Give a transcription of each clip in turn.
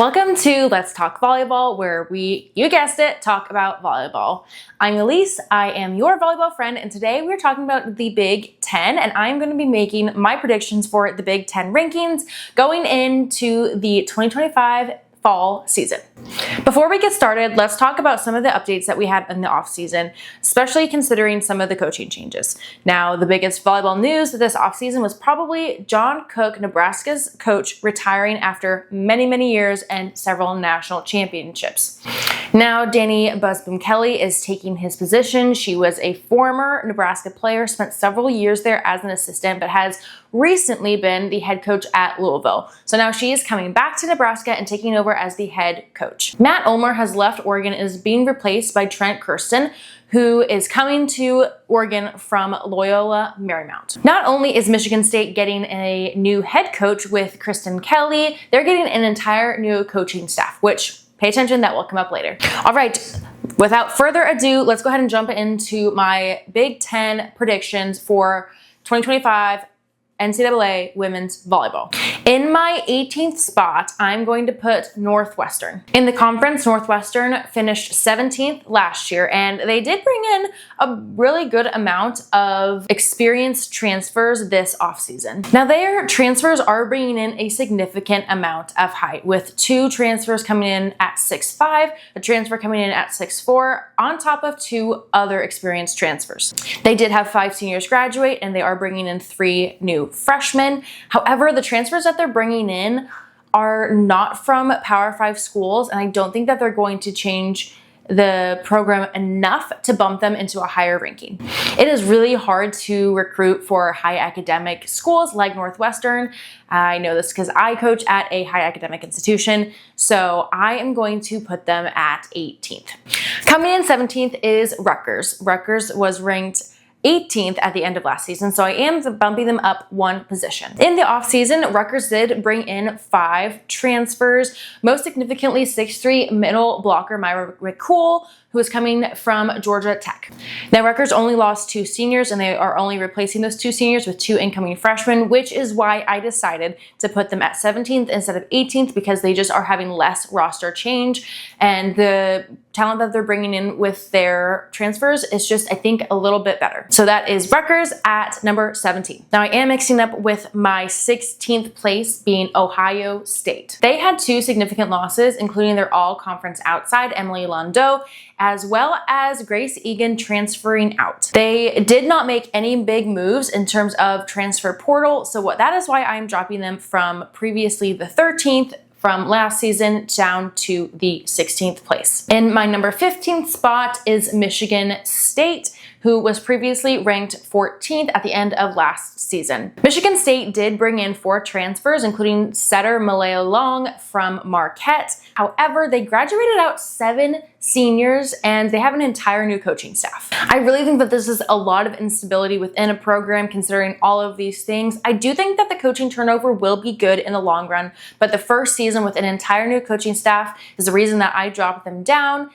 Welcome to Let's Talk Volleyball, where you guessed it, talk about volleyball. I'm Elise, I am your volleyball friend, and today we're talking about the Big Ten, and I'm going to be making my predictions for the Big Ten rankings going into the 2025 fall season. Before we get started, let's talk about some of the updates that we had in the offseason, especially considering some of the coaching changes. Now, the biggest volleyball news this offseason was probably John Cook, Nebraska's coach, retiring after many, many years and several national championships. Now, Danny Busboom-Kelly is taking his position. She was a former Nebraska player, spent several years there as an assistant, but has recently been the head coach at Louisville. So now she is coming back to Nebraska and taking over as the head coach. Matt Ulmer has left Oregon and is being replaced by Trent Kirsten, who is coming to Oregon from Loyola Marymount. Not only is Michigan State getting a new head coach with Kristen Kelly, they're getting an entire new coaching staff, which, pay attention, that will come up later. All right, without further ado, let's go ahead and jump into my Big Ten predictions for 2025 NCAA women's volleyball. In my 18th spot, I'm going to put Northwestern. In the conference, Northwestern finished 17th last year, and they did bring in a really good amount of experienced transfers this offseason. Now, their transfers are bringing in a significant amount of height, with 2 transfers coming in at 6'5", a transfer coming in at 6'4", on top of 2 other experienced transfers. They did have 5 seniors graduate, and they are bringing in 3 new freshmen. However, the transfers that they're bringing in are not from Power 5 schools, and I don't think that they're going to change the program enough to bump them into a higher ranking. It is really hard to recruit for high academic schools like Northwestern. I know this because I coach at a high academic institution, so I am going to put them at 18th. Coming in 17th is Rutgers. Rutgers was ranked 18th at the end of last season, so I am bumping them up 1 position. In the offseason, Rutgers did bring in 5 transfers, most significantly 6'3" middle blocker Myra McCool, who is coming from Georgia Tech. Now, Rutgers only lost 2 seniors, and they are only replacing those 2 seniors with 2 incoming freshmen, which is why I decided to put them at 17th instead of 18th, because they just are having less roster change, and the talent that they're bringing in with their transfers is just, I think, a little bit better. So that is Rutgers at number 17. Now, I am mixing up with my 16th place being Ohio State. They had 2 significant losses, including their all-conference outside, Emily Londo, as well as Grace Egan transferring out. They did not make any big moves in terms of transfer portal, so that is why I'm dropping them from previously the 13th from last season down to the 16th place. In my number 15th spot is Michigan State, who was previously ranked 14th at the end of last season. Michigan State did bring in 4 transfers, including setter Malaya Long from Marquette. However, they graduated out 7 seniors, and they have an entire new coaching staff. I really think that this is a lot of instability within a program, considering all of these things. I do think that the coaching turnover will be good in the long run, but the first season with an entire new coaching staff is the reason that I dropped them down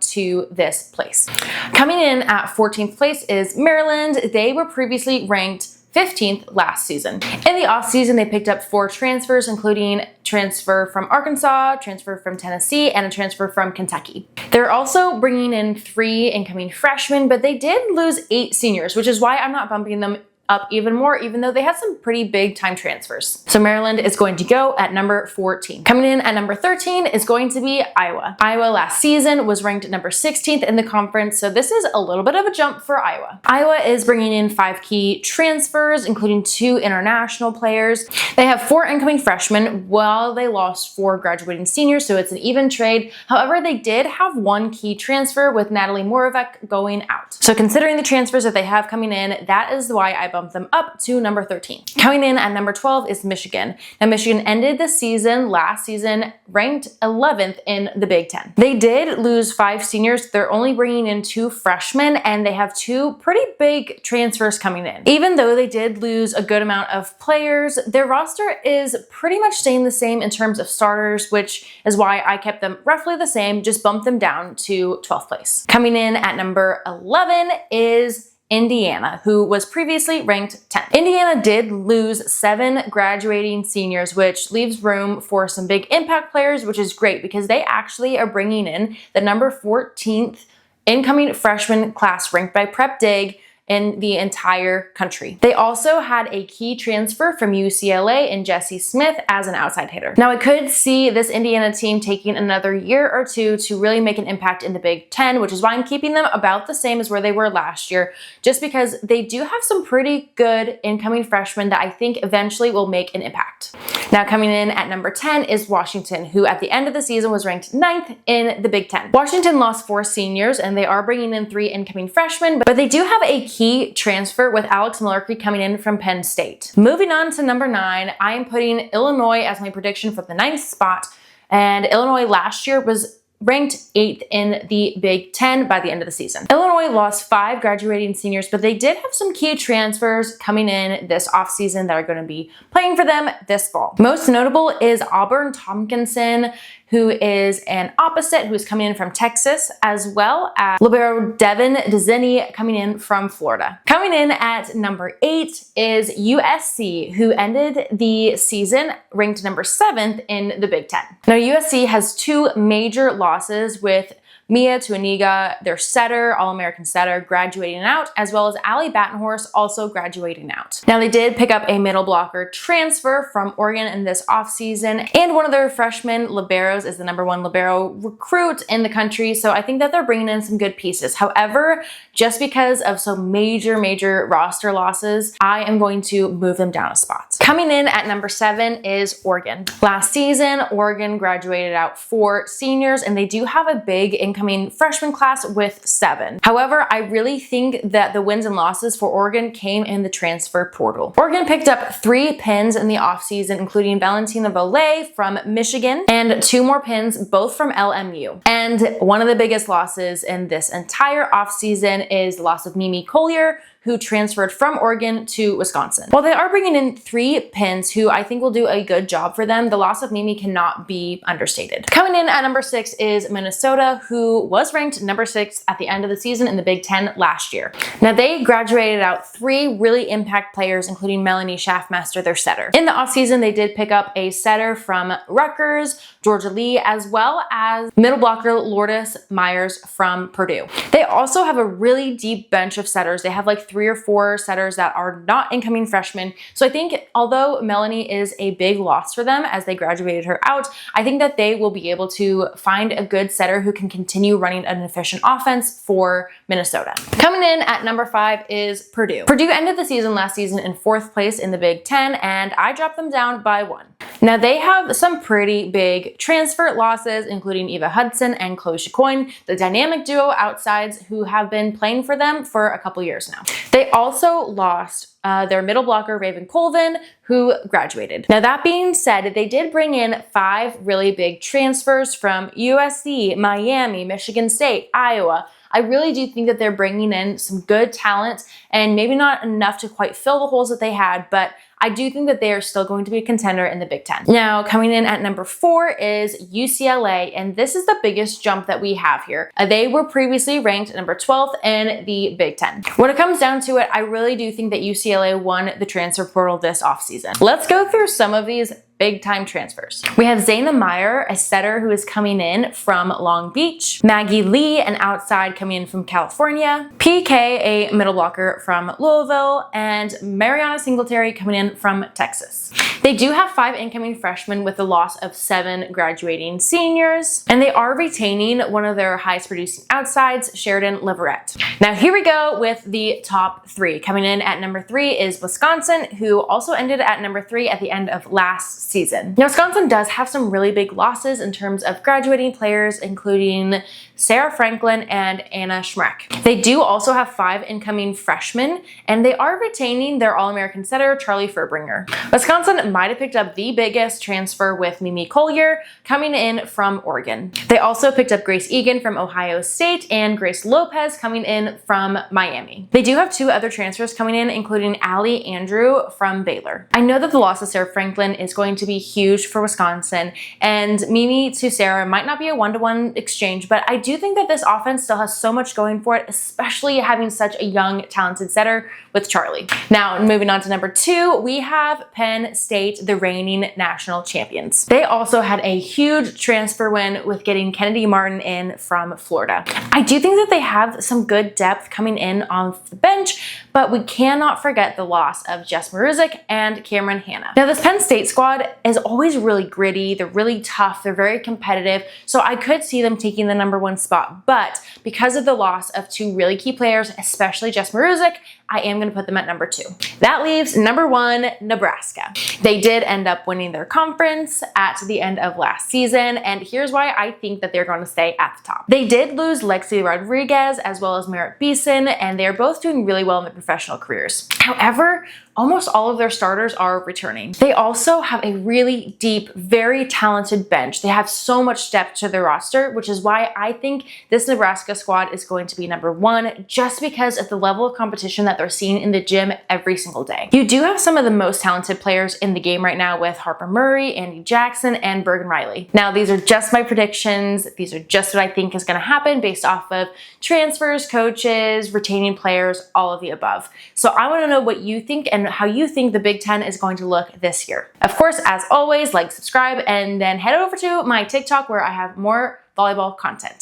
to this place. Coming in at 14th place is Maryland. They were previously ranked 15th last season. In the offseason, they picked up 4 transfers, including transfer from Arkansas, transfer from Tennessee, and a transfer from Kentucky. They're also bringing in 3 incoming freshmen, but they did lose 8 seniors, which is why I'm not bumping them up even more, even though they had some pretty big time transfers. So Maryland is going to go at number 14. Coming in at number 13 is going to be Iowa. Iowa last season was ranked number 16th in the conference, so this is a little bit of a jump for Iowa. Iowa is bringing in 5 key transfers, including 2 international players. They have 4 incoming freshmen, while they lost 4 graduating seniors, so it's an even trade. However, they did have 1 key transfer with Natalie Moravec going out. So considering the transfers that they have coming in, that is why I bumped them up to number 13. Coming in at number 12 is Michigan. Now, Michigan ended the season last season ranked 11th in the Big Ten. They did lose 5 seniors. They're only bringing in 2 freshmen, and they have 2 pretty big transfers coming in. Even though they did lose a good amount of players, their roster is pretty much staying the same in terms of starters, which is why I kept them roughly the same, just bumped them down to 12th place. Coming in at number 11 is Indiana, who was previously ranked 10th. Indiana did lose 7 graduating seniors, which leaves room for some big impact players, which is great because they actually are bringing in the number 14th incoming freshman class ranked by Prep Dig in the entire country. They also had a key transfer from UCLA in Jesse Smith as an outside hitter. Now I could see this Indiana team taking another year or two to really make an impact in the Big Ten, which is why I'm keeping them about the same as where they were last year, just because they do have some pretty good incoming freshmen that I think eventually will make an impact. Now coming in at number 10 is Washington, who at the end of the season was ranked 9th in the Big Ten. Washington lost 4 seniors and they are bringing in 3 incoming freshmen, but they do have a key transfer with Alex Malarkey coming in from Penn State. Moving on to number 9, I am putting Illinois as my prediction for the 9th spot. And Illinois last year was ranked 8th in the Big Ten by the end of the season. Illinois lost 5 graduating seniors, but they did have some key transfers coming in this offseason that are going to be playing for them this fall. Most notable is Auburn Tompkinson, who is an opposite, who is coming in from Texas, as well as libero Devin DeZinney coming in from Florida. Coming in at number 8 is USC, who ended the season ranked number 7th in the Big Ten. Now USC has 2 major losses, with Mia Tuaniga, their setter, All-American setter, graduating out, as well as Allie Battenhorst also graduating out. Now they did pick up a middle blocker transfer from Oregon in this offseason, and one of their freshman liberos is the number 1 libero recruit in the country, so I think that they're bringing in some good pieces. However, just because of some major roster losses, I am going to move them down a spot. Coming in at number 7 is Oregon. Last season, Oregon graduated out 4 seniors, and they do have a big incoming freshman class with 7. However, I really think that the wins and losses for Oregon came in the transfer portal. Oregon picked up 3 pins in the offseason, including Valentina Volleyball from Michigan and 2 more pins, both from LMU. And one of the biggest losses in this entire offseason is the loss of Mimi Colyer, who transferred from Oregon to Wisconsin. While they are bringing in 3 pins who I think will do a good job for them, the loss of Mimi cannot be understated. Coming in at number 6 is Minnesota, who was ranked number 6 at the end of the season in the Big Ten last year. Now they graduated out 3 really impact players, including Melanie Schaffmaster, their setter. In the offseason, they did pick up a setter from Rutgers, Georgia Lee, as well as middle blocker Lourdes Myers from Purdue. They also have a really deep bench of setters. They have like 3 or 4 setters that are not incoming freshmen. So I think although Melanie is a big loss for them as they graduated her out, I think that they will be able to find a good setter who can continue running an efficient offense for Minnesota. Coming in at number 5 is Purdue. Purdue ended the season last season in 4th place in the Big Ten, and I dropped them down by 1. Now they have some pretty big transfer losses, including Eva Hudson and Chloe Chicoine, the dynamic duo outsides who have been playing for them for a couple years now. They also lost their middle blocker, Raven Colvin, who graduated. Now that being said, they did bring in 5 really big transfers from USC, Miami, Michigan State, Iowa. I really do think that they're bringing in some good talent, and maybe not enough to quite fill the holes that they had, but I do think that they are still going to be a contender in the Big Ten. Now, coming in at number 4 is UCLA, and this is the biggest jump that we have here. They were previously ranked number 12th in the Big Ten. When it comes down to it, I really do think that UCLA won the transfer portal this offseason. Let's go through some of these big time transfers. We have Zayna Meyer, a setter who is coming in from Long Beach, Maggie Lee, an outside coming in from California, PK, a middle blocker from Louisville, and Mariana Singletary coming in from Texas. They do have 5 incoming freshmen with the loss of 7 graduating seniors, and they are retaining one of their highest producing outsides, Sheridan Leverett. Now here we go with the top 3. Coming in at number 3 is Wisconsin, who also ended at number 3 at the end of last season. Now Wisconsin does have some really big losses in terms of graduating players, including Sarah Franklin and Anna Schmreck. They do also have 5 incoming freshmen, and they are retaining their All-American setter, Charlie Furbringer. Wisconsin might have picked up the biggest transfer with Mimi Colyer coming in from Oregon. They also picked up Grace Egan from Ohio State and Grace Lopez coming in from Miami. They do have 2 other transfers coming in, including Allie Andrew from Baylor. I know that the loss of Sarah Franklin is going to be huge for Wisconsin. And Mimi to Sarah might not be a one-to-one exchange, but I do think that this offense still has so much going for it, especially having such a young, talented setter with Charlie. Now, moving on to number 2, we have Penn State, the reigning national champions. They also had a huge transfer win with getting Kennedy Martin in from Florida. I do think that they have some good depth coming in off the bench, but we cannot forget the loss of Jess Maruzic and Cameron Hanna. Now, this Penn State squad is always really gritty. They're really tough. They're very competitive. So I could see them taking the number 1 spot, but because of the loss of 2 really key players, especially Jess Maruzic, I am going to put them at number 2. That leaves number 1, Nebraska. They did end up winning their conference at the end of last season, and here's why I think that they're going to stay at the top. They did lose Lexi Rodriguez as well as Merritt Beeson, and they're both doing really well in their professional careers. However, almost all of their starters are returning. They also have a really deep, very talented bench. They have so much depth to their roster, which is why I think this Nebraska squad is going to be number 1, just because of the level of competition that they're seeing in the gym every single day. You do have some of the most talented players in the game right now with Harper Murray, Andy Jackson, and Bergen Riley. Now, these are just my predictions. These are just what I think is going to happen based off of transfers, coaches, retaining players, all of the above. So I want to know what you think and how you think the Big Ten is going to look this year. Of course, as always, like, subscribe, and then head over to my TikTok where I have more volleyball content.